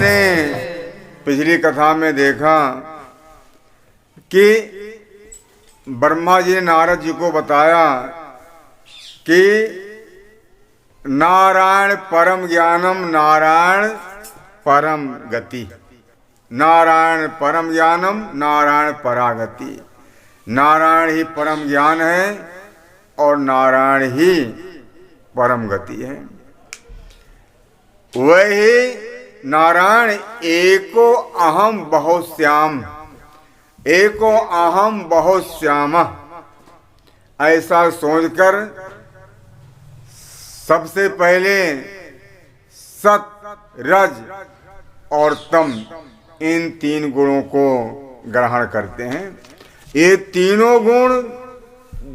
हमने पिछली कथा में देखा कि ब्रह्मा जी ने नारद जी को बताया कि नारायण परम ज्ञानम, नारायण परम गति, नारायण परम ज्ञानम, नारायण परागति। नारायण ही परम ज्ञान है और नारायण ही परम गति है। वही नारायण एको अहम बहुश्याम, एको अहम बहुश्याम, ऐसा सोचकर सबसे पहले सत, रज और तम इन तीन गुणों को ग्रहण करते हैं। ये तीनों गुण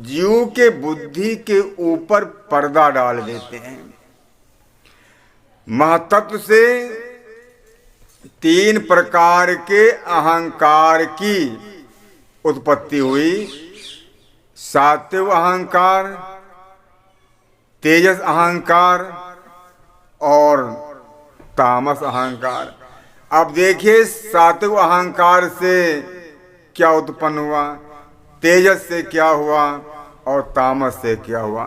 जीव के बुद्धि के ऊपर पर्दा डाल देते हैं। महतत्व से तीन प्रकार के अहंकार की उत्पत्ति हुई। सात्विक अहंकार, तेजस अहंकार और तामस अहंकार। अब देखिए सात्विक अहंकार से क्या उत्पन्न हुआ, तेजस से क्या हुआ और तामस से क्या हुआ।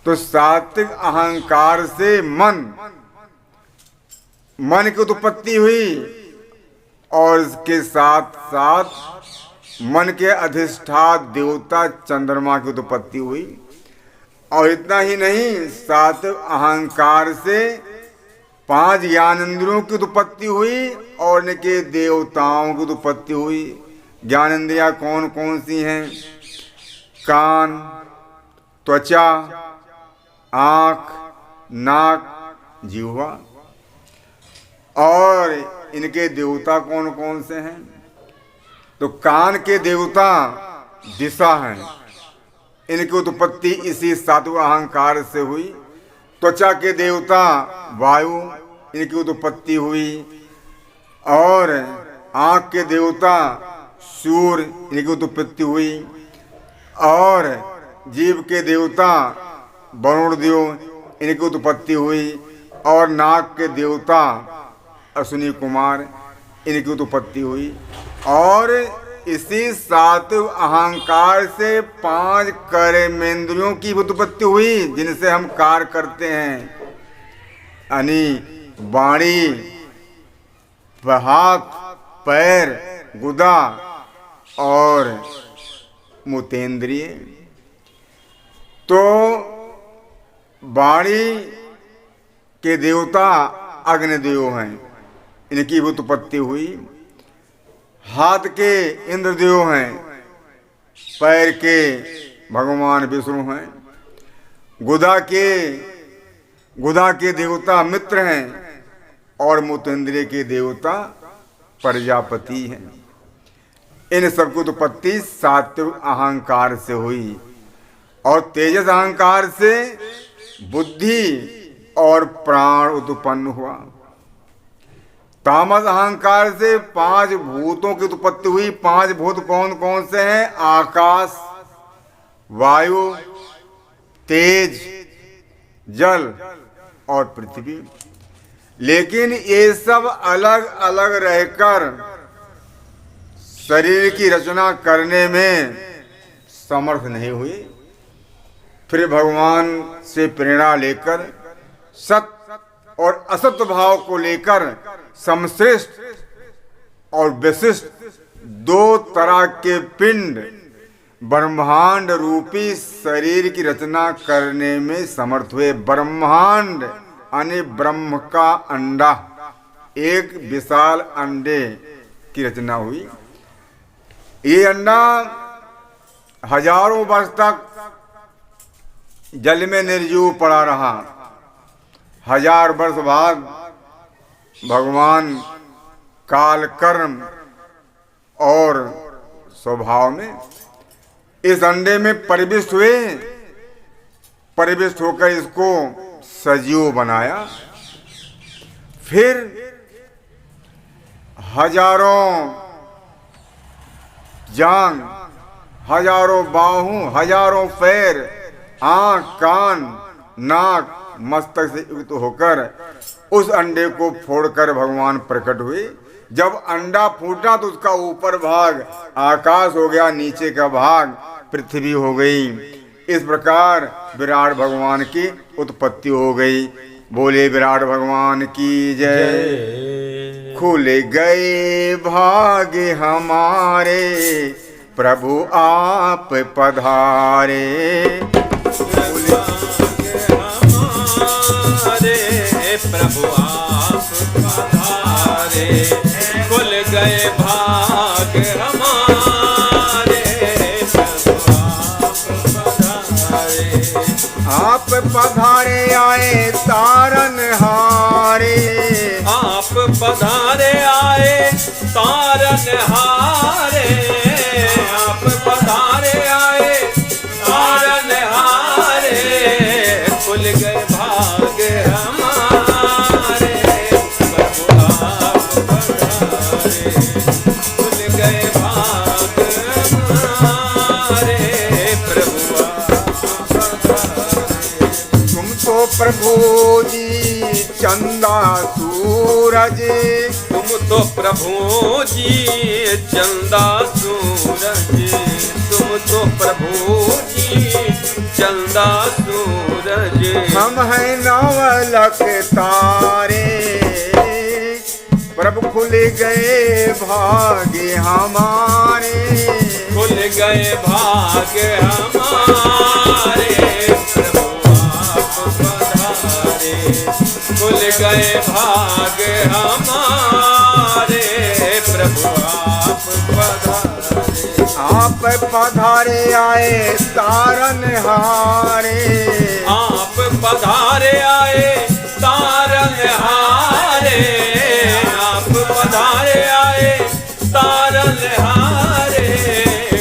तो सात्विक अहंकार से मन की उत्पत्ति हुई और इसके साथ साथ मन के अधिष्ठात देवता चंद्रमा की उत्पत्ति हुई। और इतना ही नहीं, सात्विक अहंकार से 5 ज्ञानेंद्रियों की उत्पत्ति हुई और इनके देवताओं की उत्पत्ति हुई। ज्ञानेंद्रियां कौन कौन सी हैं? कान, त्वचा, आँख, नाक, जिह्वा। और इनके देवता कौन कौन से हैं? तो कान के देवता दिशा हैं, इनकी उत्पत्ति इसी सात्विक अहंकार से हुई। त्वचा के देवता वायु, इनकी उत्पत्ति हुई। और आँख के देवता सूर्य, इनकी उत्पत्ति हुई। और जीव के देवता वरुण देव, इनकी उत्पत्ति हुई। और नाक के देवता अश्विनी कुमार, इनकी उत्पत्ति हुई। और इसी सात्विक अहंकार से 5 कर्मेंद्रियों की उत्पत्ति हुई जिनसे हम कार्य करते हैं। यानी वाणी, हाथ, पैर, गुदा और मूत्रेंद्रिय। तो वाणी के देवता अग्निदेव हैं, इनकी उत्पत्ति हुई। हाथ के इंद्रदेव हैं, पैर के भगवान विष्णु हैं। गुदा के देवता मित्र हैं और मूत्रेंद्रिय के देवता प्रजापति हैं। इन सबकी उत्पत्ति सात्विक अहंकार से हुई। और तेजस अहंकार से बुद्धि और प्राण उत्पन्न हुआ। तामस अहंकार से 5 भूतों की उत्पत्ति हुई। 5 भूत कौन कौन से हैं? आकाश, वायु, तेज, जल और पृथ्वी। लेकिन ये सब अलग अलग रहकर शरीर की रचना करने में समर्थ नहीं हुई। फिर भगवान से प्रेरणा लेकर सत और असत भाव को लेकर समश्रेष्ठ और विशिष्ट 2 तरह के पिंड ब्रह्मांड रूपी शरीर की रचना करने में समर्थ हुए। ब्रह्मांड यानी ब्रह्म का अंडा, एक विशाल अंडे की रचना हुई। ये अंडा हजारों वर्ष तक जल में निर्जीव पड़ा रहा। 1000 वर्ष बाद भगवान काल, कर्म और स्वभाव में इस अंडे में परिविष्ट हुए। परिविष्ट होकर इसको सजीव बनाया। फिर हजारों जांग, हजारों बाहों, हजारों पैर, आँख, कान नाक मस्तक से युक्त होकर उस अंडे को फोड़कर भगवान प्रकट हुए। जब अंडा फूटा तो उसका ऊपर भाग आकाश हो गया, नीचे का भाग पृथ्वी हो गई। इस प्रकार विराट भगवान की उत्पत्ति हो गई। बोले विराट भगवान की जय। खुल गए भाग्य हमारे, प्रभु आप पधारे। प्रभु आप पधारे, खुल गए भाग्य हमारे, प्रभु आप पधारे। आप पधारे आए तारनहारे, आप पधारे आए तारनहारे, आप पधारे आए तारनहारे, खुल गए भाग्य हमारे, प्रभु आप पधारे, खुल गए भाग्य हमारे, प्रभु आप पधारे। तुम तो प्रभु जी चंदा सूरज, तुम तो प्रभु जी चंदा सूरज, तुम तो प्रभु जी चंदा सूरज। हम हैं नवलख तारे, प्रभु खुल गए भाग्य हमारे, खुल गए भाग्य हमारे, प्रभु आप पधारे, खुल गए भाग्य हमारे, प्रभु आप पधारे। आप पधारे आए तारनहारे, आप पधारे आए तारनहारे, आप पधारे आए तारनहारे,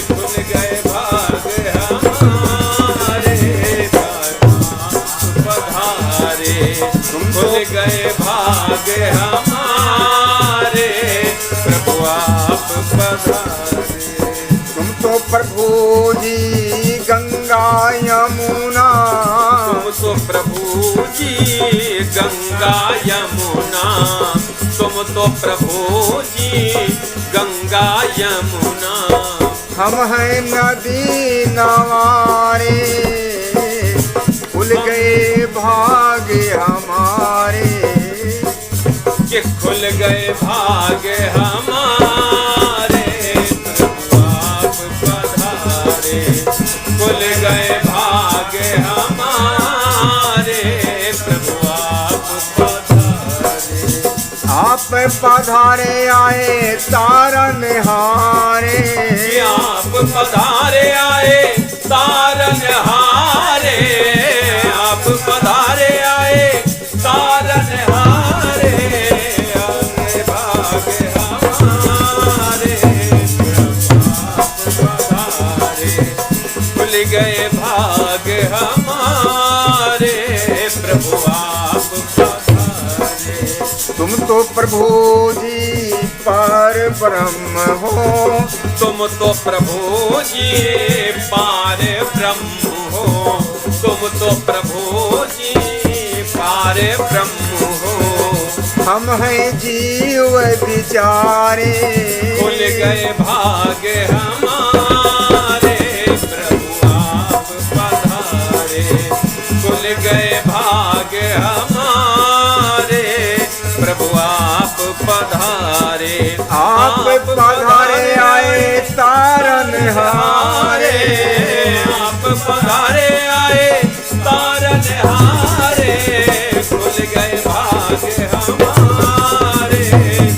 खुल गए भाग्य हमारे, आप पधारे, खुल गए भाग्य हमारे, प्रभु आप पधारे। तुम तो प्रभु जी गंगा यमुना, तुम तो प्रभु जी गंगा यमुना, तुम तो प्रभु जी गंगा यमुना। हम हैं नदी नवारे, खुल गए भाग्य हमारे, कि खुल गए भाग्य हमारे, प्रभु आप पधारे, खुल गए भाग्य हमारे, प्रभु आप पधारे। आप पधारे आए तारनहारे, आप पधारे आए तारनहारे, आप पधारे आए तारनहारे, आगे भाग्य हमारे, आप पधारे, खुल गए भाग्य हमारे, प्रभु आप पधारे। तुम तो प्रभु जी पर ब्रह्म हो, तुम तो प्रभु जी पार ब्रह्म हो, तुम तो प्रभु जी पार ब्रह्म हो। हम हैं जीव बिचारे, खुल गए भाग्य हमारे, प्रभु आप पधारे, खुल गए भाग्य हमारे, प्रभु आप पधारे। आप पधारे आए तारनहारे, आप पधारे आए तारनहारे, खुल गए भाग्य हमारे,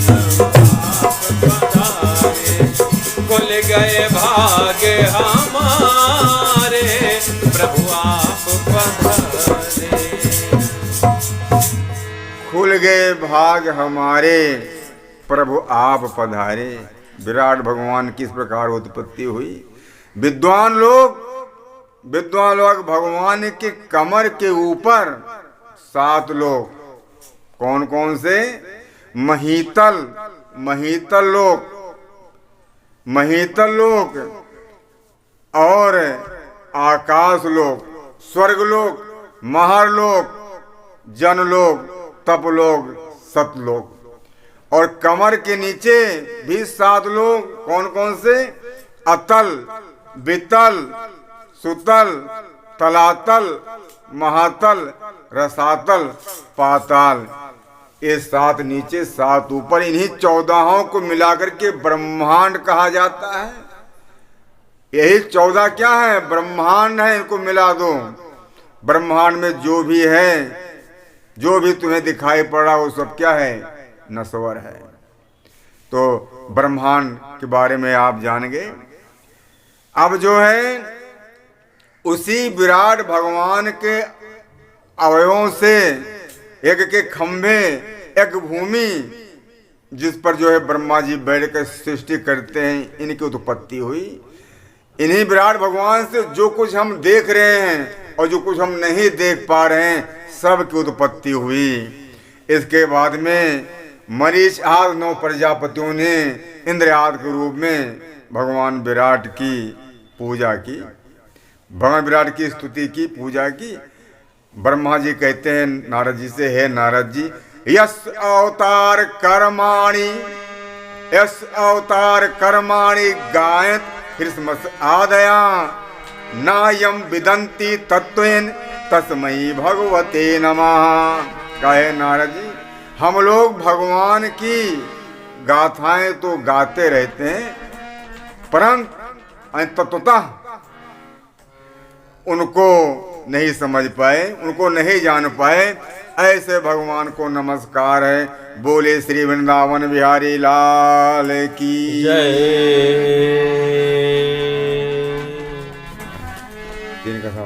आप पधारे, खुल गए भाग्य हमारे, प्रभु आप पधारे। खुल गए भाग हमारे, प्रभु आप पधारे। विराट भगवान की इस प्रकार उत्पत्ति हुई। विद्वान लोग भगवान के कमर के ऊपर 7 लोग, कौन कौन से? महीतल लोक और आकाश लोक, स्वर्ग लोक महारलोक, जनलोक, तपलोक, सतलोक। और कमर के नीचे भी 7 लोग। कौन कौन से? अतल, वितल, सुतल, तलातल, महातल, रसातल, पाताल। ये 7 नीचे 7 ऊपर। इन्हीं 14 को मिलाकर के ब्रह्मांड कहा जाता है। यही 14 क्या है? ब्रह्मांड है। इनको मिला दो। ब्रह्मांड में जो भी है, जो भी तुम्हें दिखाई पड़ रहा वो सब क्या है? नश्वर है। तो ब्रह्मांड के बारे में आप जान गए। अब जो है उसी विराट भगवान के अवयवों से एक के खंभे, एक भूमि जिस पर जो है ब्रह्मा जी बैठकर सृष्टि करते हैं, इनकी उत्पत्ति हुई। इन्हीं विराट भगवान से जो कुछ हम देख रहे हैं और जो कुछ हम नहीं देख पा रहे हैं, सब की उत्पत्ति हुई। इसके बाद में मरीच आदि 9 प्रजापतियों ने इंद्र आदि के रूप में भगवान विराट की पूजा की, भगवान विराट की स्तुति की, पूजा की। ब्रह्मा जी कहते हैं नारद जी से, हे नारद जी, यस अवतार कर्माणि, यस अवतार कर्माणि गायत क्रिसमस आदया नायम विदंती तत्वेन तस्मै भगवते नमः। कहे नारद जी, हम लोग भगवान की गाथाएं तो गाते रहते हैं, परंतु तत्वतः उनको नहीं समझ पाए, उनको नहीं जान पाए। ऐसे भगवान को नमस्कार है। बोले श्री वृंदावन बिहारी लाल की जय। तीन कथा।